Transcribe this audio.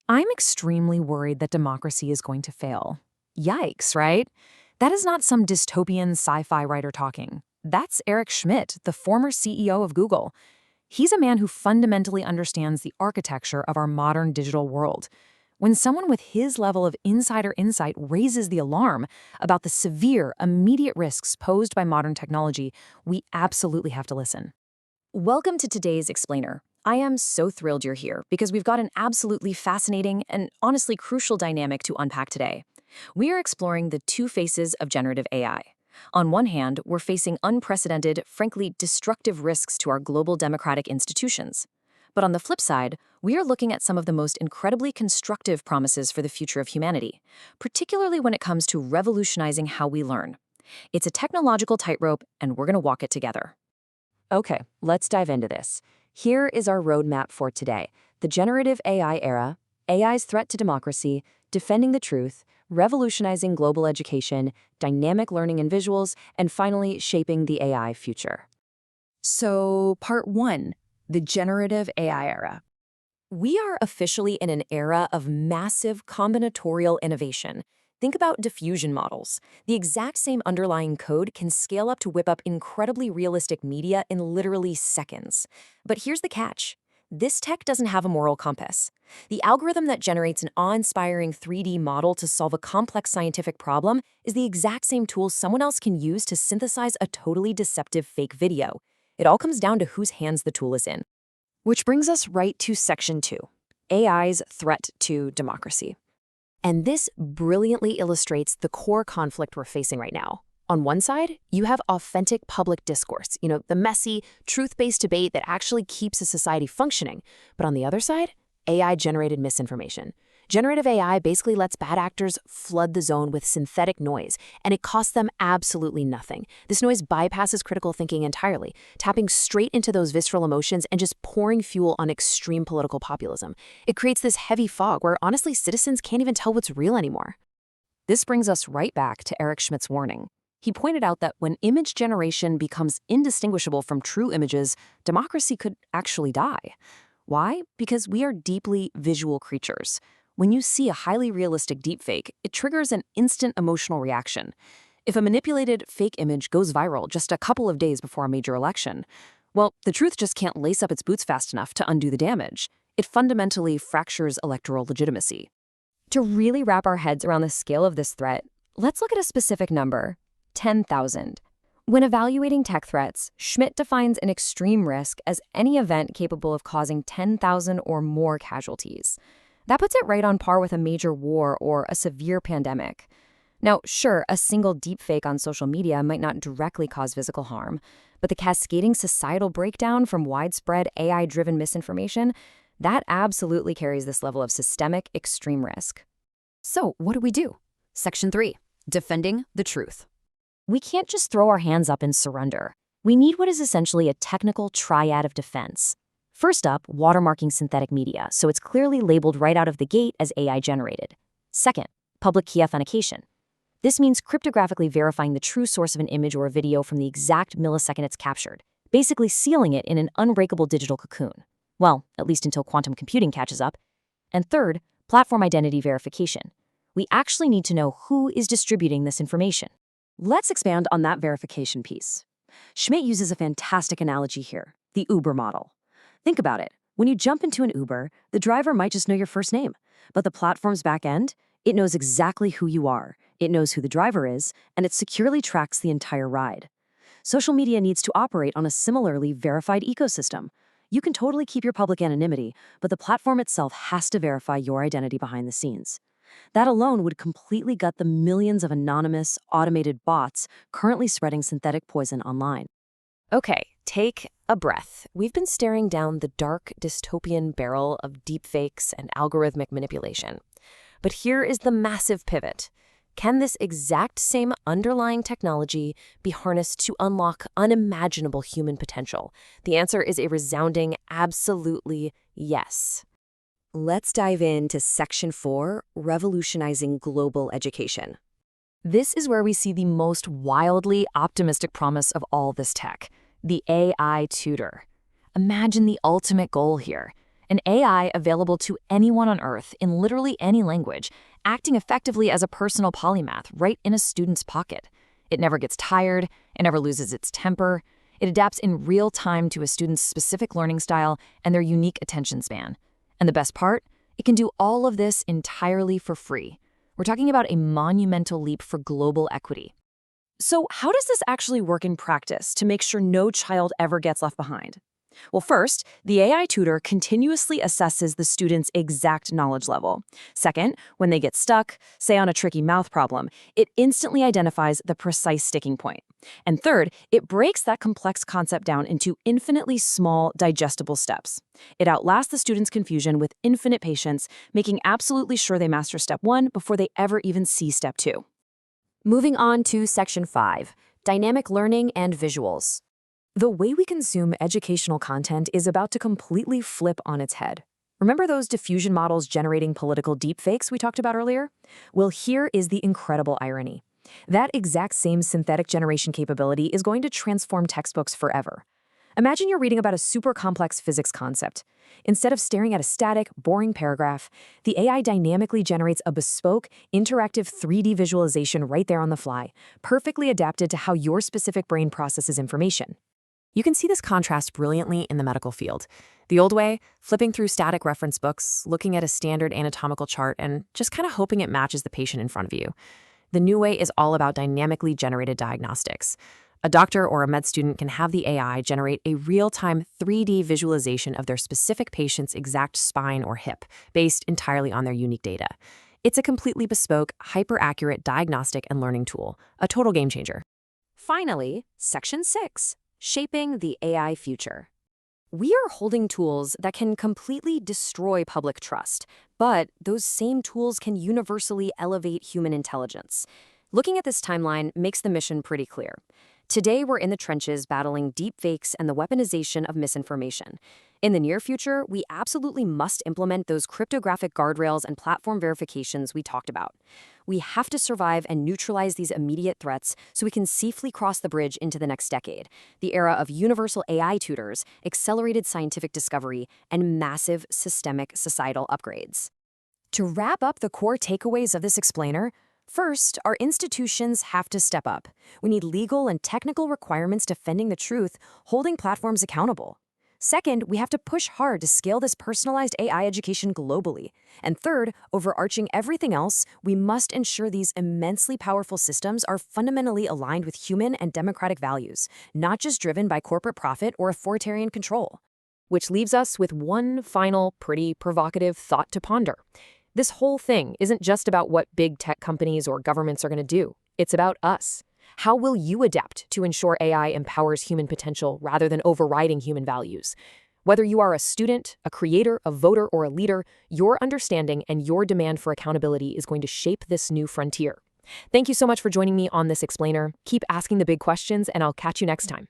I'm extremely worried that democracy is going to fail. Yikes, right? That is not some dystopian sci-fi writer talking. That's Eric Schmidt, the former CEO of Google. He's a man who fundamentally understands the architecture of our modern digital world. When someone with his level of insider insight raises the alarm about the severe, immediate risks posed by modern technology, we absolutely have to listen. Welcome to today's Explainer. I am so thrilled you're here because we've got an absolutely fascinating and honestly crucial dynamic to unpack today. We are exploring the two faces of generative AI. On one hand, we're facing unprecedented, frankly destructive risks to our global democratic institutions. But on the flip side, we are looking at some of the most incredibly constructive promises for the future of humanity, particularly when it comes to revolutionizing how we learn. It's a technological tightrope, and we're going to walk it together. Okay, let's dive into this. Here is our roadmap for today: the generative AI era, AI's threat to democracy, defending the truth, revolutionizing global education, dynamic learning and visuals, and finally, shaping the AI future. So, part one, the generative AI era. We are officially in an era of massive combinatorial innovation. Think about diffusion models. The exact same underlying code can scale up to whip up incredibly realistic media in literally seconds. But here's the catch. This tech doesn't have a moral compass. The algorithm that generates an awe-inspiring 3D model to solve a complex scientific problem is the exact same tool someone else can use to synthesize a totally deceptive fake video. It all comes down to whose hands the tool is in. Which brings us right to section 2, AI's threat to democracy. And this brilliantly illustrates the core conflict we're facing right now. On one side, you have authentic public discourse, the messy, truth-based debate that actually keeps a society functioning. But on the other side, AI-generated misinformation. Generative AI basically lets bad actors flood the zone with synthetic noise, and it costs them absolutely nothing. This noise bypasses critical thinking entirely, tapping straight into those visceral emotions and just pouring fuel on extreme political populism. It creates this heavy fog where, honestly, citizens can't even tell what's real anymore. This brings us right back to Eric Schmidt's warning. He pointed out that when image generation becomes indistinguishable from true images, democracy could actually die. Why? Because we are deeply visual creatures. When you see a highly realistic deepfake, it triggers an instant emotional reaction. If a manipulated fake image goes viral just a couple of days before a major election, well, the truth just can't lace up its boots fast enough to undo the damage. It fundamentally fractures electoral legitimacy. To really wrap our heads around the scale of this threat, let's look at a specific number: 10,000. When evaluating tech threats, Schmidt defines an extreme risk as any event capable of causing 10,000 or more casualties. That puts it right on par with a major war or a severe pandemic. Now, sure, a single deepfake on social media might not directly cause physical harm, but the cascading societal breakdown from widespread AI-driven misinformation, that absolutely carries this level of systemic extreme risk. So, what do we do? Section 3, defending the truth. We can't just throw our hands up and surrender. We need what is essentially a technical triad of defense. First up, watermarking synthetic media, so it's clearly labeled right out of the gate as AI-generated. Second, public key authentication. This means cryptographically verifying the true source of an image or a video from the exact millisecond it's captured, basically sealing it in an unbreakable digital cocoon. Well, at least until quantum computing catches up. And third, platform identity verification. We actually need to know who is distributing this information. Let's expand on that verification piece. Schmidt uses a fantastic analogy here: the Uber model. Think about it. When you jump into an Uber, the driver might just know your first name, but the platform's back end, it knows exactly who you are, it knows who the driver is, and it securely tracks the entire ride. Social media needs to operate on a similarly verified ecosystem. You can totally keep your public anonymity, but the platform itself has to verify your identity behind the scenes. That alone would completely gut the millions of anonymous, automated bots currently spreading synthetic poison online. Okay, take a breath. We've been staring down the dark, dystopian barrel of deepfakes and algorithmic manipulation. But here is the massive pivot. Can this exact same underlying technology be harnessed to unlock unimaginable human potential? The answer is a resounding absolutely yes. Let's dive into Section 4, revolutionizing global education. This is where we see the most wildly optimistic promise of all this tech: the AI tutor. Imagine the ultimate goal here: An AI available to anyone on Earth in literally any language, acting effectively as a personal polymath right in a student's pocket. It never gets tired, it never loses its temper. It adapts in real time to a student's specific learning style and their unique attention span. And the best part? It can do all of this entirely for free. We're talking about a monumental leap for global equity. So how does this actually work in practice to make sure no child ever gets left behind? Well, first, the AI tutor continuously assesses the student's exact knowledge level. Second, when they get stuck, say on a tricky math problem, it instantly identifies the precise sticking point. And third, it breaks that complex concept down into infinitely small, digestible steps. It outlasts the student's confusion with infinite patience, making absolutely sure they master step 1 before they ever even see step 2. Moving on to section 5, dynamic learning and visuals. The way we consume educational content is about to completely flip on its head. Remember those diffusion models generating political deepfakes we talked about earlier? Well, here is the incredible irony. That exact same synthetic generation capability is going to transform textbooks forever. Imagine you're reading about a super complex physics concept. Instead of staring at a static, boring paragraph, the AI dynamically generates a bespoke, interactive 3D visualization right there on the fly, perfectly adapted to how your specific brain processes information. You can see this contrast brilliantly in the medical field. The old way, flipping through static reference books, looking at a standard anatomical chart, and just kind of hoping it matches the patient in front of you. The new way is all about dynamically generated diagnostics. A doctor or a med student can have the AI generate a real-time 3D visualization of their specific patient's exact spine or hip, based entirely on their unique data. It's a completely bespoke, hyper-accurate diagnostic and learning tool, a total game changer. Finally, Section 6. Shaping the AI future. We are holding tools that can completely destroy public trust, but those same tools can universally elevate human intelligence. Looking at this timeline makes the mission pretty clear. Today, we're in the trenches battling deepfakes and the weaponization of misinformation. In the near future, we absolutely must implement those cryptographic guardrails and platform verifications we talked about. We have to survive and neutralize these immediate threats so we can safely cross the bridge into the next decade, the era of universal AI tutors, accelerated scientific discovery, and massive systemic societal upgrades. To wrap up the core takeaways of this explainer, first, our institutions have to step up. We need legal and technical requirements defending the truth, holding platforms accountable. Second, we have to push hard to scale this personalized AI education globally. And third, overarching everything else, we must ensure these immensely powerful systems are fundamentally aligned with human and democratic values, not just driven by corporate profit or authoritarian control. Which leaves us with one final, pretty provocative thought to ponder. This whole thing isn't just about what big tech companies or governments are going to do. It's about us. How will you adapt to ensure AI empowers human potential rather than overriding human values? Whether you are a student, a creator, a voter, or a leader, your understanding and your demand for accountability is going to shape this new frontier. Thank you so much for joining me on this explainer. Keep asking the big questions, and I'll catch you next time.